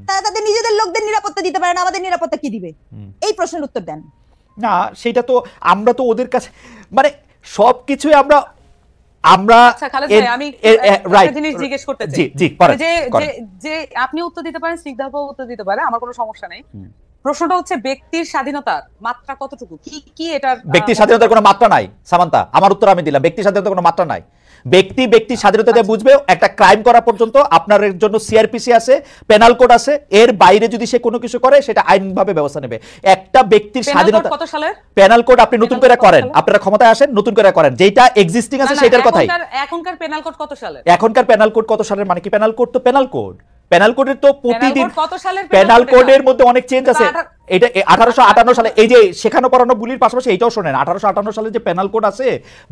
তারা তাদের নিজেদের লোকদের নিরাপত্তা দিতে পারে না, আমাদের নিরাপত্তা কি দিবে? এই প্রশ্নের উত্তর দেন না। সেটা তো আমরা তো ওদের কাছে মানে সবকিছুই আমরা আচ্ছা খালেদ ভাই, আমি একটা জিনিস জিজ্ঞেস করতে চাই। যে আপনি উত্তর দিতে পারেন, স্নিগ্ধা আপু উত্তর দিতে পারে, আমার কোনো সমস্যা নেই। প্রশ্নটা হচ্ছে ব্যক্তির স্বাধীনতার মাত্রা কতটুকু? কি এটা ব্যক্তির স্বাধীনতার কোনো মাত্রা নাই সামান্তা। আমার উত্তর আমি দিলাম, ব্যক্তির স্বাধীনতার কোনো মাত্রা নাই। ব্যক্তির স্বাধীনতা দিয়ে বুঝবে একটা ক্রাইম করা পর্যন্ত আপনার জন্য সিআরপিসি আছে, পেনাল কোড আছে, এর বাইরে যদি সে কোনো কিছু করে সেটা আইনভাবে ব্যবস্থা নেবে। একটা ব্যক্তির স্বাধীনতা কত সালের পেনাল কোড আপনি নতুন করে করেন, আপনারা ক্ষমতায় আসেন নতুন করে করেন, যেটা এক্সিস্টিং আছে সেটার কথাই। এখনকার পেনাল কোড কত সালের? এখনকার পেনাল কোড কত সালের মানে কি? পেনাল কোড তো পেনাল কোড, পেনাল কোডের তো প্রতিদিন কত সালের পেনাল কোডের মধ্যে অনেক চেঞ্জ আছে। এটা 1858 সালে, এই যে শেখানো পড়ানো বুলির পাশাপাশি এইটাও শোনেন, 1858 সালে যে পেনাল কোড আছে,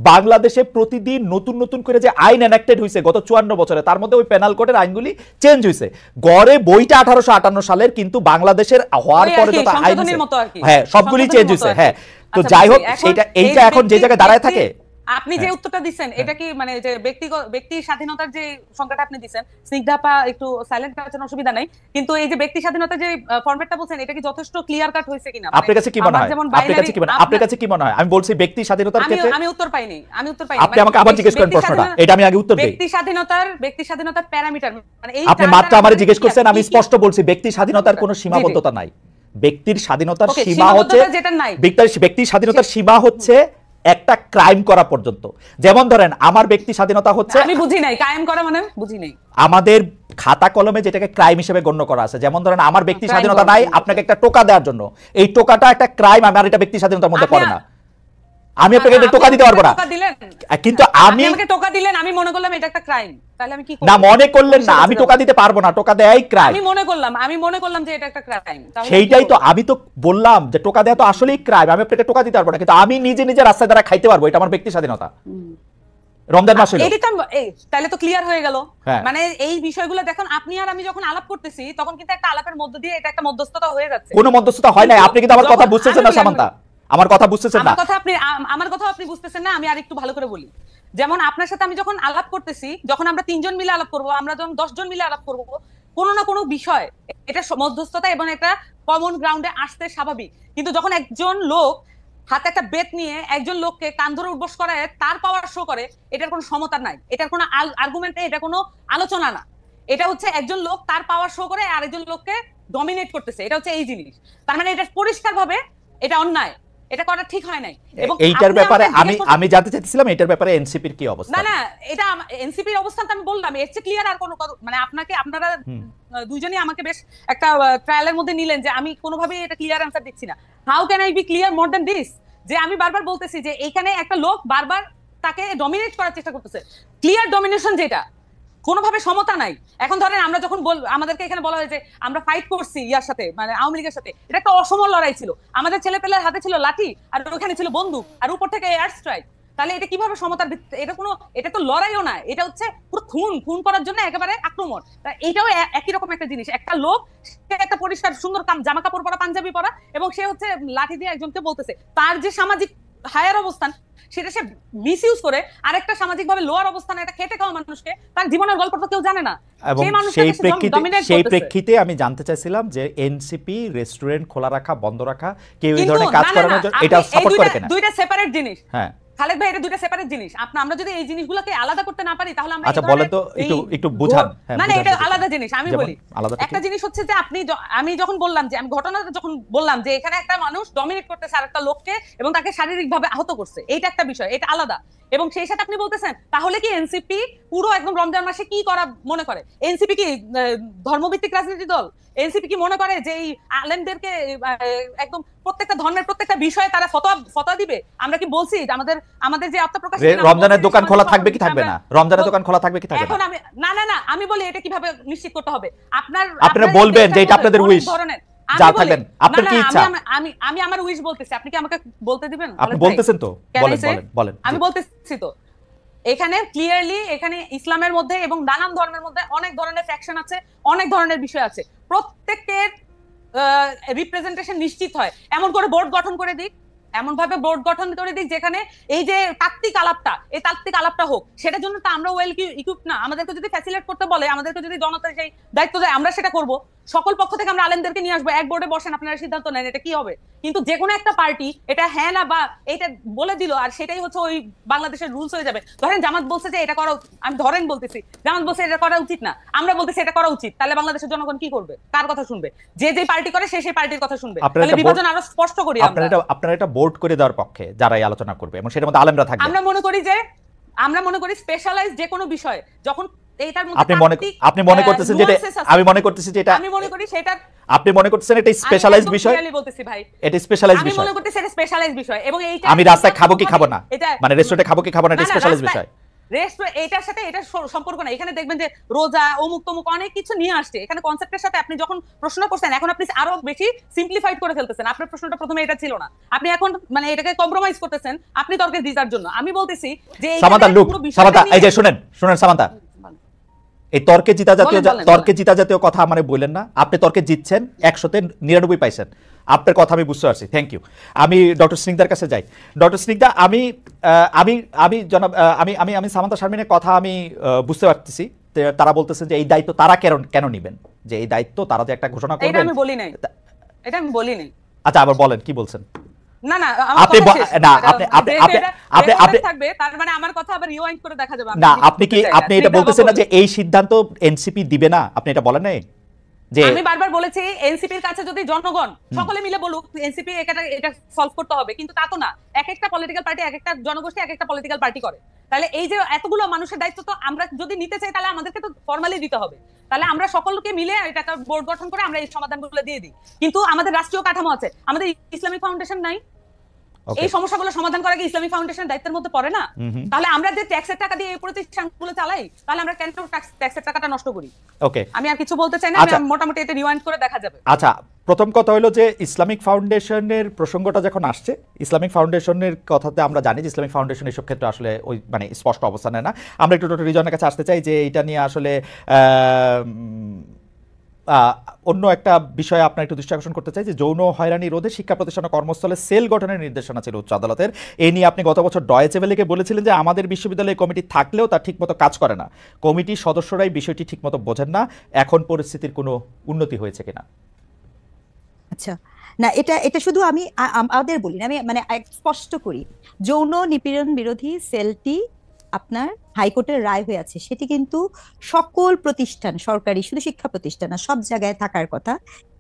বাংলাদেশে প্রতিদিন নতুন নতুন করে যে আইন এনাক্টেড হয়েছে গত 54 বছরে, তার মধ্যে ওই পেনাল কোডের আইনগুলি চেঞ্জ হয়েছে। গড়ে বইটা 1858 সালের, কিন্তু বাংলাদেশের হওয়ার পরে যত আইন হ্যাঁ সবগুলি চেঞ্জ হয়েছে। হ্যাঁ, তো যাই হোক, এইটা এখন যে জায়গায় দাঁড়ায় থাকে। আপনি যে উত্তরটা দিচ্ছেন এটা কি মানে যে ব্যক্তি স্বাধীনতার যে সংখ্যাটা আপনি দিচ্ছেন, স্নিগ্ধাপা একটু সাইলেন্ট করার জন্য অসুবিধা নাই, কিন্তু এই যে ব্যক্তি স্বাধীনতার যে ফরম্যাটটা বলছেন এটা কি যথেষ্ট ক্লিয়ার কাট হয়েছে কিনা? আপনার কাছে কি মনে হয়? আপনার কাছে কি মনে হয়? আমি বলছি ব্যক্তি স্বাধীনতার ক্ষেত্রে আমি উত্তর পাইনি। আপনি আমাকে আবার জিজ্ঞেস করেন প্রশ্নটা, এটা আমি আগে উত্তর দেই। ব্যক্তি স্বাধীনতার প্যারামিটার মানে এই আপনি মাত্র আমারে জিজ্ঞেস করছেন, আমি স্পষ্ট বলছি ব্যক্তি স্বাধীনতার কোনো সীমাবদ্ধতা নাই। ব্যক্তির স্বাধীনতার সীমা হচ্ছে ব্যক্তির স্বাধীনতার সীমা হচ্ছে একটা ক্রাইম করা পর্যন্ত। যেমন ধরেন আমার ব্যক্তি স্বাধীনতা হচ্ছে, আমি বুঝি নাই ক্রাইম করা মানে, বুঝি নাই। আমাদের খাতা কলমে যেটাকে ক্রাইম হিসেবে গণ্য করা আছে, যেমন ধরেন আমার ব্যক্তি স্বাধীনতা নাই আপনাকে একটা টোকা দেওয়ার জন্য, এই টোকাটা একটা ক্রাইম, আমার এটা ব্যক্তি স্বাধীনতার মধ্যে পড়ে না। আমি আপনাকে এটা টোকা দিতে পারবো না, কিন্তু আমি আমাকে টোকা দিলেন, আমি মনে করলাম এটা একটা ক্রাইম, তাহলে আমি কি করব? না, মনে করলেন না, আমি টোকা দিতে পারবো না, টোকা দেয়াই ক্রাইম। আমি মনে করলাম যে এটা একটা ক্রাইম। সেইটাই তো আমি তো বললাম যে টোকা দেয়া তো আসলেই ক্রাইম, আমি আপনাকে টোকা দিতে পারবো না, কিন্তু আমি নিজে রাস্তায় দ্বারা খাইতে পারবো, এটা আমার ব্যক্তি স্বাধীনতা। রমজান মাস হলো, তাহলে তো ক্লিয়ার হয়ে গেল। মানে এই বিষয়গুলো দেখুন, আপনি আর আমি যখন আলাপ করতেছি তখন কিন্তু একটা আলাপের মধ্য দিয়ে এটা একটা মধ্যস্থতা হয়ে যাচ্ছে। কোনো মধ্যস্থতা হয় নাই, আপনি কিন্তু আমার কথা বুঝতেছেন না সামান্তা, আমার কথা বুঝতেছেন না। আমার কথা আপনি বুঝতেছেন না, আমি আরেকটু ভালো করে বলি। যেমন আপনার সাথে আমি যখন আলাপ করতেছি, যখন আমরা 3 জন মিলে আলাপ করব, আমরা যখন 10 জন মিলে আলাপ করব, কোনো না কোনো বিষয় এটা মধ্যস্থতা এবং একটা কমন গ্রাউন্ডে আসতে স্বাভাবিক। কিন্তু যখন একজন লোক হাতে একটা বেত নিয়ে একজন লোককে কান ধরে উঠবস করায় তার পাওয়ার শো করে, এটার কোনো সমতা নাই, এটার কোনো আর্গুমেন্ট নেই, এটা কোনো আলোচনা না। এটা হচ্ছে একজন লোক তার পাওয়ার শো করে আরেকজন লোককে ডমিনেট করতেছে, এটা হচ্ছে এই জিনিস। তার মানে এটা পরিষ্কারভাবে এটা অন্যায়, এটা করা ঠিক হয় নাই। এবং এইটার ব্যাপারে আমি জানতে চাইছিলাম এটার ব্যাপারে এনসিপির কি অবস্থা? না এটা এনসিপির অবস্থান তো আমি বললাম, এর চেয়ে ক্লিয়ার আর কোনো মানে আপনারা দুইজনই আমাকে বেশ একটা ট্রায়ালের মধ্যে নিলেন যে আমি কোনোভাবেই এটা ক্লিয়ার অ্যানসার দিচ্ছি না। How can I be clear more than this? যে আমি বারবার বলতেছি যে এখানে একটা লোক বারবার তাকে ডমিনেট করার চেষ্টা করতেছে, ক্লিয়ার ডমিনেশন, যেটা কোনোভাবে সমতা নাই। এখন ধরেন আমরা যখন আমাদেরকে এখানে বলা হয় যে আমরা ফাইট করছি ইয়ার সাথে, মানে আওয়ামী লীগের সাথে, এটা একটা অসম লড়াই ছিল, আমাদের ছেলেপেলের হাতে ছিল লাঠি আর ওখানে ছিল বন্দুক আর উপর থেকে এয়ার স্ট্রাইক, তাহলে এটা কিভাবে সমতার ভিত্তিতে? এটা তো লড়াইও না, এটা হচ্ছে পুরো খুন করার জন্য একেবারে আক্রমণ। এইটাও একই রকম একটা জিনিস, একটা লোক একটা পরিষ্কার সুন্দর জামা কাপড় পরা, পাঞ্জাবি পরা, এবং সে হচ্ছে লাঠি দিয়ে একজনকে বলতেছে, তার যে সামাজিক হায়ার অবস্থান সেটা সে মিসইউজ করে আরেকটা সামাজিক ভাবে লোয়ার অবস্থানে একটা খেটে খাওয়া মানুষকে, তার জীবনের গল্প তো কেউ জানে না। সেই প্রেক্ষিতে আমি জানতে চাইছিলাম যে এনসিপি রেস্টুরেন্ট খোলা রাখা, বন্ধ রাখা, কেউ এই ধরনের কাজ করানোর জন্য এটা সাপোর্ট করে কিনা? দুইটা সেপারেট জিনিস। হ্যাঁ খালেদ ভাই, এটা দুইটা সেপারেট জিনিস। আমরা যদি এই জিনিসগুলোকে আলাদা করতে না পারি তাহলে আমরা আচ্ছা বলেন তো, একটু বুঝান। না এটা আলাদা জিনিস। আমি বলি, একটা জিনিস হচ্ছে যে আমি যখন বললাম যে আমি ঘটনাটা যখন বললাম যে এখানে একটা মানুষ ডমিনেট করতেছে আরেকটা লোককে এবং তাকে শারীরিকভাবে আহত করছে, এইটা একটা বিষয়, এটা আলাদা। এবং সেই সাথে আপনি বলতেছেন তাহলে কি এনসিপি পুরো একদম রমজান মাসে কি করা মনে করে? এনসিপি কি ধর্মভিত্তিক রাজনীতি দল? এনসিপি কি মনে করে যে এই আলেমদেরকে একদম প্রত্যেকটা ধর্মের প্রত্যেকটা বিষয়ে তারা ফতোয়া দিবে? আমরা কি বলছি আমাদের যে আত্মপ্রকাশ, রমজানের দোকান খোলা থাকবে কি থাকবে না? রমজানের দোকান খোলা থাকবে কি থাকবে না? এখন না আমি বলি এটা কিভাবে নিশ্চিত করতে হবে? আপনারা বলবেন যে এটা আপনাদের উইশ, যা থাকবেন আপনার কি ইচ্ছা। আমি আমার উইশ বলতেছি, আপনি কি আমাকে বলতে দিবেন? আপনি বলতেছেন তো, বলেন। আমি বলতেছি তো, এখানে ক্লিয়ারলি এখানে ইসলামের মধ্যে এবং নানান ধর্মের মধ্যে অনেক ধরনের ফ্যাকশন আছে, অনেক ধরনের বিষয় আছে, প্রত্যেকের রিপ্রেজেন্টেশন নিশ্চিত হয়। এমন করে বোর্ড গঠন করে দিক, এমন ভাবে বোর্ড গঠন করে দিক যেখানে এই যে তাত্ত্বিক আলাপটা হোক, সেটার জন্য তো আমরা ওয়েল ইকুইপড না। আমাদেরকে যদি ফ্যাসিলিটেট করতে বলে, আমাদেরকে যদি জনতা সেই দায়িত্ব দেয়, আমরা সেটা করব। সকল পক্ষ থেকে আমরা আলেমদেরকে নিয়ে আসবো, এক বোর্ডে বসেন, আপনারা সিদ্ধান্ত নেন এটা কি হবে। কিন্তু যে কোনো একটা পার্টি এটা হ্যাঁ না বা এটা বলে দিল আর সেটাই হচ্ছে ওই বাংলাদেশের রুলস হয়ে যাবে। ধরেন জামাত বলছে যে এটা করা, আমি ধরেন বলতেছি জামাত বলছে এটা করা উচিত না, আমরা বলতেছি এটা করা উচিত, তাহলে বাংলাদেশের জনগণ কি করবে, কার কথা শুনবে? যে যে পার্টি করে সে সেই পার্টির কথা শুনবে। তাহলে বিভাজন আরো স্পষ্ট করি আমরা। আপনারা এটা বোর্ড করে দেওয়ার পক্ষে যারাই আলোচনা করবে এবং সেটার মধ্যে আলেমরা থাকবে। আমরা মনে করি স্পেশালাইজ যে কোনো বিষয় যখন এইটার মধ্যে আপনি মনে করতেছেন যেটা, আমি মনে করতেছি যেটা, আমি মনে করি সেটা আপনি মনে করতেছেন এটা স্পেশালাইজ বিষয়, আমি বলতেছি ভাই এটা স্পেশালাইজ বিষয়, আমি মনে করতেছি এটা স্পেশালাইজ বিষয় এবং এইটা আমি রাস্তায় খাবো কি খাবো না, মানে রেস্টুরেন্টে খাবো কি খাবো না, এটা স্পেশালাইজ বিষয়। এটার সাথে এটা সম্পর্ক না। এখানে দেখবেন যে রোজা অমুক তমুক অনেক কিছু নিয়ে আসছে এখানে কনসেপ্টের সাথে। আপনি যখন প্রশ্ন করছেন এখন আপনি আরো বেশি সিম্পলিফাইড করে ফেলতেছেন। আপনার প্রশ্নটা প্রথমে এটা ছিল না, আপনি এখন মানে এটাকে কম্প্রোমাইজ করতেছেন আপনি তর্কের দিদার জন্য। আমি বলতেছি যে সামান্তা লুক, সামান্তা এই যে শুনেন সামান্তা, এই তর্কে জিতা জাতীয় কথা মানে বললেন না। আপনি তর্কে জিতছেন, 100-তে 99 পাইছেন। আপনার কথা আমি বুঝতে পারছি, থ্যাংক ইউ। আমি ডক্টর স্নিগ্ধার কাছে যাই। ডক্টর স্নিগ্ধা, আমি জনাব আমি সামান্তা শারমিনের কথা আমি বুঝতে পারতেছি। তারা বলতেছেন যে এই দায়িত্ব তারা কেন নেবেন, যে এই দায়িত্ব তারা যে একটা ঘোষণা করবেন। এটা আমি বলি নাই, এটা আমি বলি নাই। আচ্ছা আবার বলেন, কি বলছেন? না না আপনি থাকবে তার মানে আমার কথা আবার রিওয়াইন্ড করে দেখা যাবে না। আপনি এটা বলতেছেন না যে এই সিদ্ধান্ত এনসিপি দিবে না, আপনি এটা বলেন নাই? যে আমি বারবার বলেছি এনসিপির কাছে যদি জনগণ সকলে মিলে বলুক এনসিপি এটা সলভ করতে হবে, কিন্তু তা তো না। এক একটা পলিটিক্যাল পার্টি, এক একটা জনগোষ্ঠী এক একটা পলিটিক্যাল পার্টি করে। তাহলে এই যে এতগুলো মানুষের দায়িত্ব তো আমরা যদি নিতে চাই তাহলে আমাদেরকে তো ফর্মালি দিতে হবে। তাহলে আমরা সকলকে মিলে এটা একটা বোর্ড গঠন করে আমরা এই সমাধানগুলো দিয়ে দিই। কিন্তু আমাদের রাষ্ট্রীয় কাঠামো আছে, আমাদের ইসলামিক ফাউন্ডেশন নাই। এই সমস্যাগুলো সমাধান করা কি ইসলামিক ফাউন্ডেশনের দায়িত্বের মধ্যে পড়ে না? তাহলে আমরা যে ট্যাক্সের টাকা দিয়ে এই প্রতিষ্ঠানগুলো চালাই, তাহলে আমরা কেন ট্যাক্সের টাকাটা নষ্ট করি? ওকে, আমি আর কিছু বলতে চাই না, আমি মোটামুটি এটা রিওয়াইন্ড করে দেখা যাবে। আচ্ছা, প্রথম কথা হলো যে ইসলামিক ফাউন্ডেশনের প্রসঙ্গটা যখন আসছে, ইসলামিক ফাউন্ডেশনের কথাতে আমরা জানি যে ইসলামিক ফাউন্ডেশন এসব ক্ষেত্রে আসলে ওই মানে স্পষ্ট অবস্থান নেয় না। আমরা একটু ডক্টর রিজনের কাছে আসতে চাই যে এটা নিয়ে আসলে অন্য একটা বিষয়ে আপনার একটু দৃষ্টি আকর্ষণ করতে চাই যে যৌন হয়রানি রোধে শিক্ষা প্রতিষ্ঠান ও কর্মস্থলে সেল গঠনের নির্দেশনা ছিল উচ্চ আদালতের। এই নিয়ে আপনি গত বছর ডয়েচে ভেলেকে বলেছিলেন যে আমাদের বিশ্ববিদ্যালয়ে কমিটি থাকলেও তা ঠিকমতো কাজ করে না, কমিটির সদস্যরাই বিষয়টি ঠিকমতো বোঝেন না। এখন পরিস্থিতির কোনো উন্নতি হয়েছে কিনা? আচ্ছা, না এটা শুধু আমি আমাদের বলি না, আমি মানে স্পষ্ট করি, যৌন নিপীড়ন বিরোধী সেলটি আপনার হাইকোর্টের রায় হয়ে আছে, সেটি কিন্তু সকল প্রতিষ্ঠান, সরকারি শুধু শিক্ষা প্রতিষ্ঠান না, সব জায়গায় থাকার কথা।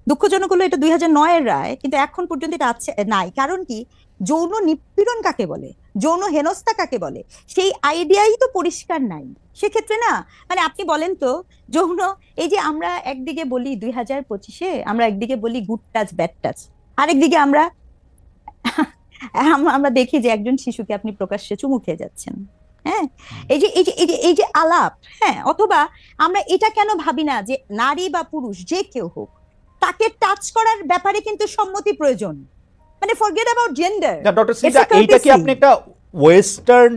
দুঃখজনক হলো এটা 2009-এর রায়, কিন্তু এখন পর্যন্ত এটা আছে নাই। কারণ কি, যৌন নিপীড়ন কাকে বলে, যৌন হেনস্থা কাকে বলে, সেই আইডিয়াই তো পরিষ্কার নাই। সেক্ষেত্রে না মানে আপনি বলেন তো, যৌন, এই যে আমরা একদিকে বলি 2025-এ আমরা একদিকে বলি গুড টাচ ব্যাড টাচ, আরেকদিকে আমরা দেখি যে একজন শিশুকে আপনি প্রকাশ্যে চুমু খেয়ে যাচ্ছেন। হ্যাঁ, এই যে আলাপ, হ্যাঁ, অথবা আমরা এটা কেন ভাবি না যে নারী বা পুরুষ যে কেউ হোক তাকে টাচ করার ব্যাপারে কিন্তু সম্মতি প্রয়োজন, মানে forget about gender. Doctor Sinha, এইটা কি আপনি একটা ওয়েস্টার্ন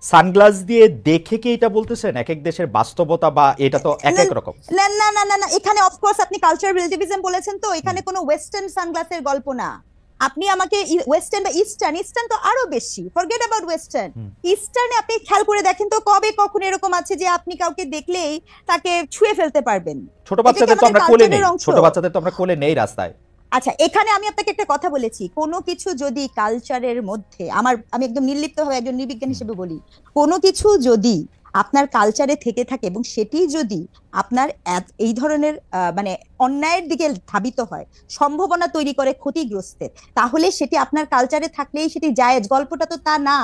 সানগ্লাস দিয়ে দেখে কি এটা বলতেছেন? এক এক দেশের বাস্তবতা বা এটা তো এক এক রকম। না না না না, এখানে অফকোর্স আপনি কালচারাল রিলেটিভিজম বলেছেন, তো এখানে কোনো ওয়েস্টার্ন সানগ্লাসের গল্প না। আপনি আমাকে ওয়েস্টার্ন বা ইস্টার্ন তো আরো বেশি, ফরগেট অ্যাবাউট ওয়েস্টার্ন। ইস্টার্নে আপনি খেয়াল করে দেখেন তো কবে কখন এরকম আছে যে আপনি কাউকে দেখলেই তাকে ছুঁয়ে ফেলতে পারবেন। ছোট বাচ্চাদের তো আমরা কোলে নেই, ছোট বাচ্চাদের তো আমরা কোলে নেই রাস্তায়। আচ্ছা, এখানে আমি আপনাকে একটা কথা বলেছি, কোনো কিছু যদি কালচারের মধ্যে, আমি একদম নির্লিপ্তভাবে একজন নির্বিজ্ঞান হিসেবে বলি, কোনো কিছু যদি আপনার কালচারে থেকে থাকে এবং সেটি যদি আপনার এই ধরনের মানে অন্যায়ের দিকে ধাবিত হয়, সম্ভাবনা তৈরি করে ক্ষতিগ্রস্তের, তাহলে সেটি আপনার কালচারে থাকলেই সেটি জায়েজ। গল্পটা তো তা না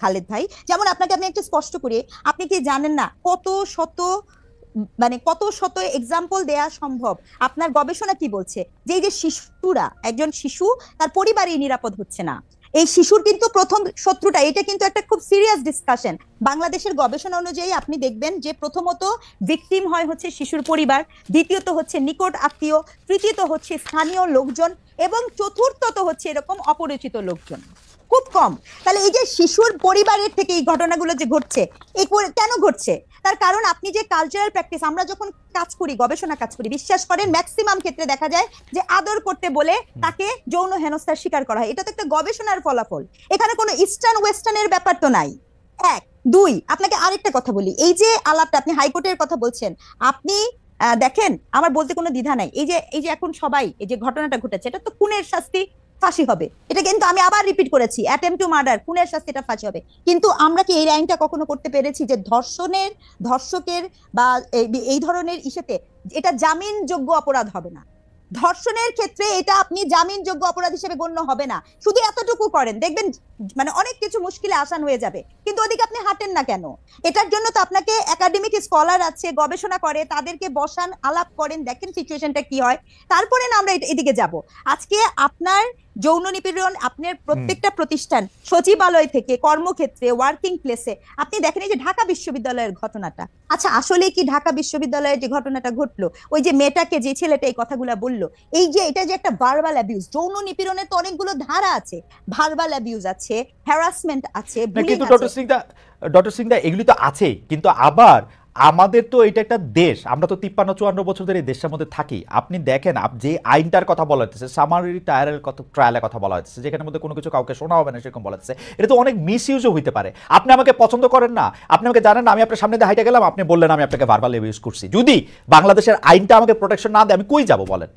খালেদ ভাই। যেমন আপনাকে আমি একটু স্পষ্ট করি, আপনি কি জানেন না কত শত এক্সাম্পল দেয়া সম্ভব। আপনার গবেষণা কি বলছে যে এই যে শিশুরা, একজন শিশু তার পরিবারই নিরাপদ হচ্ছে না, এই শিশুর কিন্তু প্রথম শত্রুটা, এটা কিন্তু একটা খুব সিরিয়াস ডিসকাশন। বাংলাদেশের গবেষণা অনুযায়ী আপনি দেখবেন যে প্রথমত ভিকটিম হয় হচ্ছে শিশুর পরিবার, দ্বিতীয়ত হচ্ছে নিকট আত্মীয়, তৃতীয়ত হচ্ছে স্থানীয় লোকজন, এবং চতুর্থত হচ্ছে এরকম অপরিচিত লোকজন, খুব কম। তাহলে এই যে শিশুর পরিবারের থেকে এই ঘটনাগুলো যে ঘটছে, কেন ঘটছে? তার কারণ আপনি যে কালচারাল প্র্যাকটিস, আমরা যখন কাজ করি, গবেষণা কাজ করি, বিশ্বাস করেন ম্যাক্সিমাম ক্ষেত্রে দেখা যায় যে আদর করতে বলে তাকে যৌন হেনস্থার শিকার করা হয়। এটা তো একটা গবেষণার ফলাফল, এখানে কোনো ইস্টার্ন ওয়েস্টার্নের ব্যাপার তো নাই। এক, দুই, আপনাকে আরেকটা কথা বলি, এই যে আলাপটা আপনি হাইকোর্টের কথা বলছেন, আপনি দেখেন আমার বলতে কোনো দ্বিধা নাই, এই যে এখন সবাই এই যে ঘটনাটা ঘটেছে এটা তো খুনের শাস্তি, ফাঁসি হবে, এটা কিন্তু আমি আবার রিপিট করেছি, অ্যাটেম্প টু মার্ডার, খুনের শাস্তি, এটা ফাঁসি হবে। কিন্তু আমরা কি এই আইনটা কখনো করতে পেরেছি যে ধর্ষকের বা এই ধরনের ইস্যুতে এটা জামিনযোগ্য অপরাধ হবে না? ধর্ষণের ক্ষেত্রে এটা আপনি জামিনযোগ্য অপরাধ হিসেবে গণ্য হবে না। শুধু এতটুকু করেন, দেখবেন মানে অনেক কিছু মুশকিলে আসান হয়ে যাবে। কিন্তু ওদিকে আপনি হাঁটেন না কেন? এটার জন্য তো আপনাকে একাডেমিক স্কলার আছে, গবেষণা করে, তাদেরকে বসান, আলাপ করেন, দেখেন সিচুয়েশনটা কি হয়, তারপরে না আমরা এদিকে যাব। আজকে আপনার যৌন নিপীড়ন আপনার প্রত্যেকটা প্রতিষ্ঠান, সচিবালয় থেকে কর্মক্ষেত্রে, ওয়ার্কিং প্লেসে, আপনি দেখেন এই যে ঢাকা বিশ্ববিদ্যালয়ের ঘটনাটা, আচ্ছা আসলে কি ঢাকা বিশ্ববিদ্যালয়ের যে ঘটনাটা ঘটলো, ওই যে মেয়েটাকে যে ছেলেটা এই কথাগুলো বললো, এই যে এটা যে একটা ভার্বাল অ্যাবিউজ, যৌন নিপীড়নের তো অনেকগুলো ধারা আছে, ভার্বাল অ্যাবিউজ আছে, হ্যারাসমেন্ট আছে, কিন্তু ডক্টর সিং দা এগুলি তো আছে, কিন্তু আবার আমাদের তো এটা একটা দেশ, আমরা তো 53-54 বছর ধরে এই দেশের মধ্যে থাকি। আপনি দেখেন যে আইনটার কথা বলা হচ্ছে, সামারি ট্রায়ালের কথা বলা হচ্ছে, যেখানের মধ্যে কোনো কিছু কাউকে শোনা হবে না সেরকম বলা হচ্ছে, এটা তো অনেক মিস ইউজও হইতে পারে। আপনি আমাকে পছন্দ করেন না, আপনি আমাকে জানেন না, আমি আপনার সামনে দিয়ে হাইটে গেলাম, আপনি বললেন আমি আপনাকে ভার্বাল অ্যাবিউজ করছি, যদি বাংলাদেশের আইনটা আমাকে প্রোটেকশন না দেয় আমি কই যাব বলেন?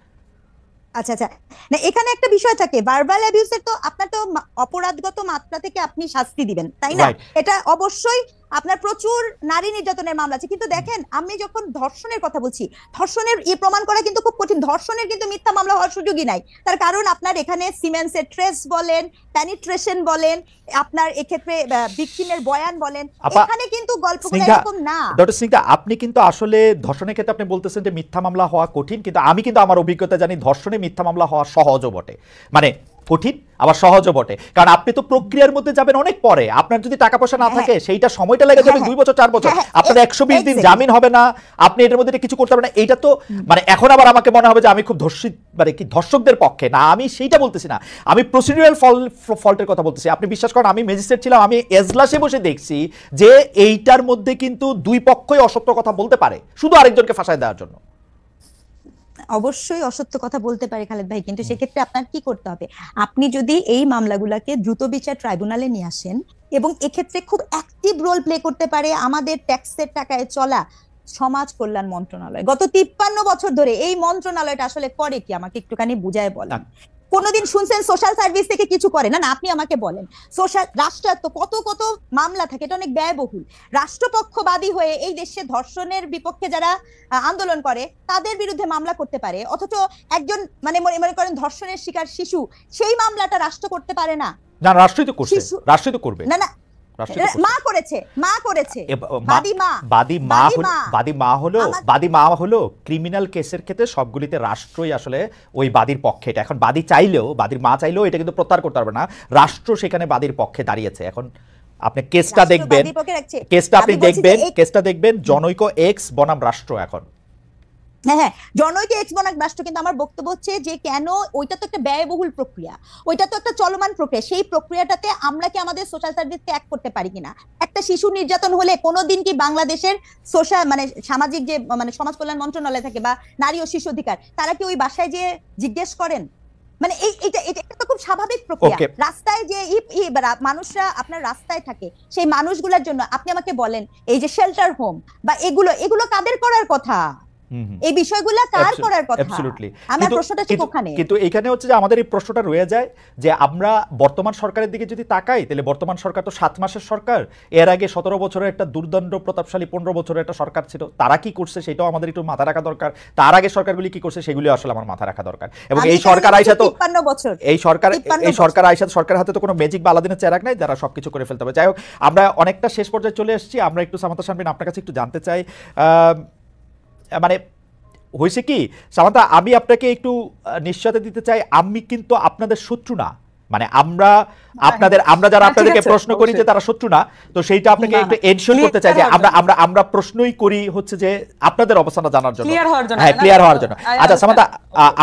আচ্ছা আচ্ছা, না এখানে একটা বিষয় থাকে, ভার্বাল অ্যাবিউজের তো আপনার তো অপরাধগত মাত্রা থেকে আপনি শাস্তি দিবেন, তাই না? এটা অবশ্যই আপনার প্রচুর নারী নির্যাতনের মামলা আছে, কিন্তু দেখেন আমি যখন ধর্ষণের কথা বলছি, ধর্ষণের প্রমাণ করা কিন্তু খুব কঠিন, ধর্ষণের কিন্তু মিথ্যা মামলা হওয়ার সুযোগই নাই। তার কারণ আপনার এখানে সিমেন্সের ট্রেস বলেন, পেনিট্রেশন বলেন, আপনার এক্ষেত্রে ভিকটিমের বয়ান বলেন, এখানে কিন্তু গল্পগুলো এরকম না। ডক্টর সিং দা, আপনি কিন্তু আসলে ধর্ষণের ক্ষেত্রে আপনি বলতেছেন যে মিথ্যা মামলা হওয়া কঠিন, কিন্তু আমি কিন্তু আমার অভিজ্ঞতা জানি ধর্ষণে মিথ্যা মামলা হওয়া সহজও বটে, মানে কঠিন আবার সহজও বটে, কারণ আপনি তো প্রক্রিয়ার মধ্যে যাবেন অনেক পরে, আপনার যদি টাকা পয়সা না থাকে সেইটা সময়টা লেগে যাবে 2 বছর 4 বছর, আপনার 120 দিন জামিন হবে না, আপনি এটার মধ্যে কিছু করতে পারবেন না। এইটা তো মানে এখন আবার আমাকে মনে হবে যে আমি খুব ধর্ষকদের পক্ষে না, আমি সেইটা বলতেছি না, আমি প্রসিডিউরাল ফল্টের কথা বলতেছি। আপনি বিশ্বাস করেন আমি ম্যাজিস্ট্রেট ছিলাম, আমি এজলাসে বসে দেখছি যে এইটার মধ্যে কিন্তু দুই পক্ষই অসত্য কথা বলতে পারে শুধু আরেকজনকে ফাঁসায় দেওয়ার জন্য। অবশ্যই অসত্য কথা বলতে পারে খালেদ ভাই, কিন্তু সেক্ষেত্রে আপনার কি করতে হবে, আপনি যদি এই মামলাগুলোকে দ্রুত বিচার ট্রাইব্যুনালে নিয়ে আসেন, এবং এক্ষেত্রে খুব অ্যাক্টিভ রোল প্লে করতে পারে আমাদের ট্যাক্সের টাকায় চলা সমাজ কল্যাণ মন্ত্রণালয়। গত 53 বছর ধরে এই মন্ত্রণালয়টা আসলে করে কি আমাকে একটুখানি বুঝায় বলেন। কোনদিন শুনছেন সোশ্যাল সার্ভিস থেকে কিছু করে? না, আপনি আমাকে বলেন, সোশ্যাল রাষ্ট্রায়ত্ত কত কত মামলা থাকে, এটা অনেক ব্যয়বহুল। রাষ্ট্রপক্ষবাদী হয়ে এই দেশে ধর্ষণের বিপক্ষে যারা আন্দোলন করে তাদের বিরুদ্ধে মামলা করতে পারে, অথচ একজন মানে মনে করেন ধর্ষণের শিকার শিশু, সেই মামলাটা রাষ্ট্র করতে পারে না। না, রাষ্ট্রই তো করছে, রাষ্ট্রই তো করবে। না না, মা করেছে বাদী মা হলো ক্রিমিনাল কেসের ক্ষেত্রে সবগুলিতে রাষ্ট্রই আসলে ওই বাদীর পক্ষে। এটা এখন বাদী চাইলেও, বাদীর মা চাইলেও এটা কিন্তু প্রত্যাহার করতে পারবে না, রাষ্ট্র সেখানে বাদীর পক্ষে দাঁড়িয়েছে। এখন আপনি কেসটা দেখবেন, কেসটা দেখবেন জনৈক এক্স বনাম রাষ্ট্র। এখন হ্যাঁ, জনৈক এক্স বনাম রাষ্ট্র, কিন্তু আমার বক্তব্য হচ্ছে যে কেন ওইটা তো একটা ব্যয়বহুল প্রক্রিয়া, ওইটা তো একটা চলমান প্রক্রিয়া, সেই প্রক্রিয়াটাতে আমরা কি আমাদের সোশ্যাল সার্ভিসকে এক করতে পারি কিনা? একটা শিশু নির্যাতন হলে কোনোদিন কি বাংলাদেশের সোশ্যাল মানে সামাজিক যে মানে সমাজ কল্যাণ মন্ত্রণালয় থাকে বা নারী ও শিশু অধিকার, তারা কি ওই বাসায় যে জিজ্ঞেস করেন? মানে এটা তো খুব স্বাভাবিক প্রক্রিয়া। রাস্তায় যে মানুষরা আপনার রাস্তায় থাকে, সেই মানুষগুলোর জন্য আপনি আমাকে বলেন এই যে শেল্টার হোম বা এগুলো কাদের করার কথা? এই বিষয়গুলো কার করার কথা? আমার প্রশ্নটা ঠিক ওখানে। কিন্তু এখানে হচ্ছে যে আমাদের এই প্রশ্নটা রয়ে যায় যে আমরা বর্তমান সরকারের দিকে যদি তাকাই, তাহলে বর্তমান সরকার তো 7 মাসের সরকার, এর আগে 17 বছরের একটা দুর্দণ্ড প্রতাপশালী 15 বছরের একটা সরকার ছিল, তারা কি করছে সেটাও আমাদের একটু মাথা রাখা দরকার। তার আগে সরকারগুলি কি করছে সেগুলি আসলে আমার মাথা রাখা দরকার। এবং এই সরকার আইসা তো এই সরকার আইসা, সরকারের হাতে তো কোনো ম্যাজিক বা আলাদিনের চেরাগ নাই, যারা সবকিছু করে ফেলতে হবে। যাই হোক, আমরা অনেকটা শেষ পর্যায়ে চলে এসেছি। আমরা একটু সামান্তা শারমিন আপনার কাছে একটু জানতে চাই, মানে হয়েছে কি সামান্তা, আমি আপনাকে একটু নিশ্চয়তা দিতে চাই, আমি কিন্তু আপনাদের শত্রু না, মানে আমরা যারা আপনাদেরকে প্রশ্ন করি যে তারা শত্রু না, তো সেইটা আপনাকে একটু এনশিওর করতে চাই যে আমরা প্রশ্নই করি হচ্ছে যে আপনাদের অবস্থানটা জানার জন্য, হ্যাঁ, ক্লিয়ার হওয়ার জন্য। আচ্ছা সামান্তা,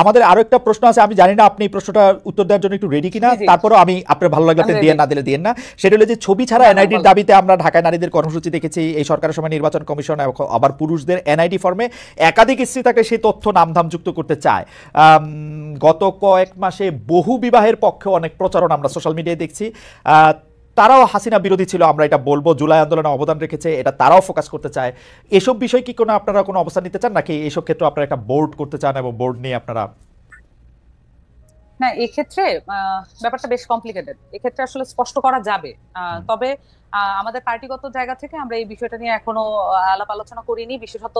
আমাদের আরো একটা প্রশ্ন আছে, আমি জানি না আপনি এই প্রশ্নটা উত্তর দেওয়ার জন্য একটু রেডি কিনা, তারপরও আমি আপনার ভালো লাগলে আপনি দিয়ে না দিলে দিয়েন না। সেটা হলো যে ছবি ছাড়া এনআইডির দাবিতে আমরা ঢাকায় নারীদের কর্মসূচি দেখেছি, এই সরকারের সময় নির্বাচন কমিশন আবার পুরুষদের এনআইডি ফর্মে একাধিক স্ত্রী থাকে সেই তথ্য নামধাম যুক্ত করতে চায়। গত কয়েক মাসে বহু বিবাহের পক্ষে অনেক প্রচারণা আমরা সোশ্যাল মিডিয়ায় দেখছি। তারাও হাসিনা বিরোধী ছিল, আমরা এটা বলবো, জুলাই আন্দোলনে অবদান রেখেছে, এটা তারাও ফোকাস করতে চায়। এসব বিষয় কি কোনো আপনারা কোনো অবস্থান নিতে চান, নাকি এইসব ক্ষেত্রে আপনারা একটা বোর্ড করতে চান এবং বোর্ড নিয়ে আপনারা? না, এক্ষেত্রে ব্যাপারটা বেশ কমপ্লিকেটেড। এক্ষেত্রে আসলে স্পষ্ট করা যাবে, তবে আমাদের পার্টিগত জায়গা থেকে আমরা এই বিষয়টা নিয়ে এখনো আলাপ আলোচনা করিনি। বিশেষত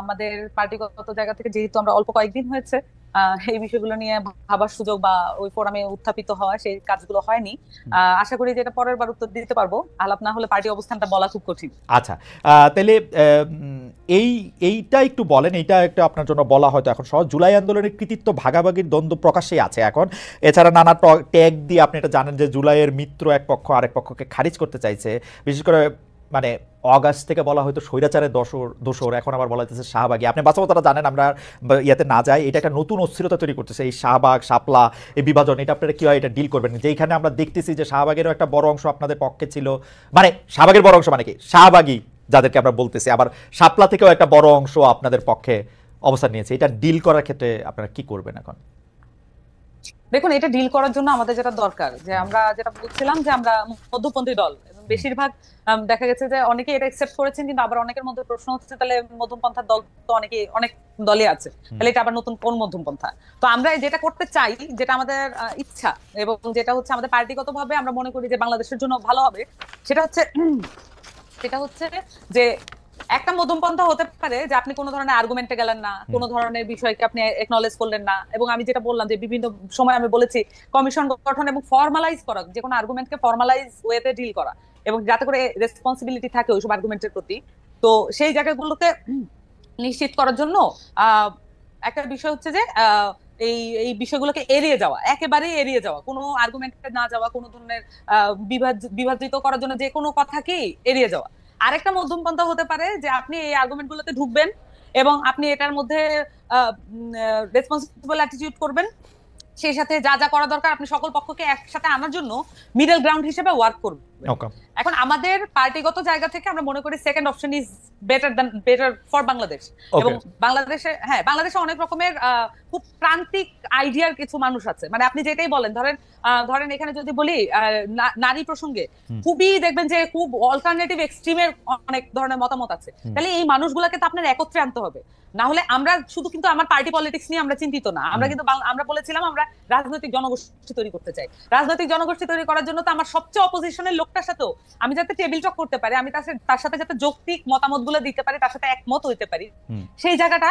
আমাদের পার্টিগত জায়গা থেকে যেহেতু আমরা অল্প কয়েকদিন হয়েছে এই বিষয়গুলো নিয়ে ভাবার সুযোগ বা ওই ফোরামে উত্থাপিত হওয়া, সেই কাজগুলো হয়নি। আশা করি যে এটা পরের বার উত্তর দিতে পারবো। আলাপ না হলে পার্টি অবস্থানটা বলা খুব কঠিন। আচ্ছা, তাহলে এইটা একটু বলেন, এইটা একটা আপনার জন্য বলা হয়তো এখন সহজ। জুলাই আন্দোলনের কৃতিত্ব ভাগাভাগির দ্বন্দ্ব প্রকাশ্যেই আছে এখন। এছাড়া নানা ট্যাগ দিয়ে আপনি এটা জানেন যে জুলাইয়ের মিত্র এক পক্ষ আরেক পক্ষকে খারিজ করতে চাইছে। বিশেষ করে মানে অগাস্ট থেকে বলা হয়তো স্বৈরাচারের দোসর, এখন আবার বলা হচ্ছে শাহবাগী। আপনি বাস্তবতাটা জানেন, আমরা ইয়াতে না যাই। এটা একটা নতুন অস্থিরতা তৈরি করতেছে, এই শাহবাগ শাপলা এই বিভাজন। এটা আপনারা কীভাবে এটা ডিল করবেন? যেইখানে আমরা দেখতেছি যে শাহবাগেরও একটা বড় অংশ আপনাদের পক্ষে ছিল, মানে শাহবাগের বড় অংশ মানে কি শাহবাগী যাদেরকে আমরা বলতেছি, আবার শাপলা থেকেও একটা বড় অংশ আপনাদের পক্ষে অবস্থান নিয়েছে। এটা ডিল করার ক্ষেত্রে আপনারা কি করবেন এখন? দেখুন, এটা ডিল করার জন্য আমাদের যেটা দরকার, যে আমরা যেটা বলছিলাম যে আমরা মধ্যপন্থী দল, এবং বেশিরভাগ দেখা গেছে যে অনেকে এটা একসেপ্ট করেছেন, কিন্তু আবার অনেকের মধ্যে প্রশ্ন হচ্ছে তাহলে মধ্যমপন্থার দল তো অনেক দলই আছে, তাহলে এটা আবার নতুন কোন মধ্যমপন্থা? তো আমরা যেটা করতে চাই, যেটা আমাদের ইচ্ছা, এবং যেটা হচ্ছে আমাদের পার্টিগতভাবে আমরা মনে করি যে বাংলাদেশের জন্য ভালো হবে, সেটা হচ্ছে যে একটা মধ্যমপন্থা হতে পারে যে আপনি কোনো ধরনের আর্গুমেন্টে গেলেন না, কোনো ধরনের বিষয়কে আপনি একনলেজ করলেন না। এবং আমি যেটা বললাম যে বিভিন্ন সময় আমি বলেছি কমিশন গঠন এবং ফর্মালাইজ করা, যে কোনো আর্গুমেন্টকে ফর্মালাইজ ওয়েতে ডিল করা, এবং যাতে করে রেসপন্সিবিলিটি থাকে ওইসব আর্গুমেন্টের প্রতি। তো সেই জায়গাগুলোকে নিশ্চিত করার জন্য একটা বিষয় হচ্ছে যে এই বিষয়গুলোকে এড়িয়ে যাওয়া, একেবারেই এড়িয়ে যাওয়া, কোনো আর্গুমেন্টে না যাওয়া, কোনো ধরনের বিভাজিত করার জন্য যে কোনো কথাকেই এড়িয়ে যাওয়া। আরেকটা মধ্যমপন্থা হতে পারে যে আপনি এই আর্গুমেন্ট গুলোতে ঢুকবেন এবং আপনি এটার মধ্যে রেসপন্সিবল অ্যাটিটিউড করবেন, সেই সাথে যা যা করা দরকার আপনি সকল পক্ষকে একসাথে আনার জন্য মিডল গ্রাউন্ড হিসেবে ওয়ার্ক করবেন। এখন আমাদের পার্টিগত জায়গা থেকে আমরা মনে করি second option is better for Bangladesh. এবং বাংলাদেশে অনেক রকমের খুব প্রান্তিক আইডিয়ার কিছু মানুষ আছে, মানে আপনি যেটাই বলেন, ধরেন এখানে যদি বলি নারী প্রসঙ্গে খুবই দেখবেন যে খুব অল্টারনেটিভ এক্সট্রিমের অনেক ধরনের মতামত আছে। তাহলে এই মানুষগুলোকে তো আপনার একত্রে আনতে হবে, না হলে আমরা শুধু কিন্তু আমার পার্টি পলিটিক্স নিয়ে আমরা চিন্তিত না। আমরা বলেছিলাম আমরা রাজনৈতিক জনগোষ্ঠী তৈরি করতে চাই। রাজনৈতিক জনগোষ্ঠী তৈরি করার জন্য তো আমার সবচেয়ে অপোজিশনের লোকটার সাথেও আমি যাতে টেবিল টক করতে পারি, আমি তার সাথে যাতে যৌক্তিক মতামত গুলো দিতে পারি, তার সাথে একমত হইতে পারি, সেই জায়গাটা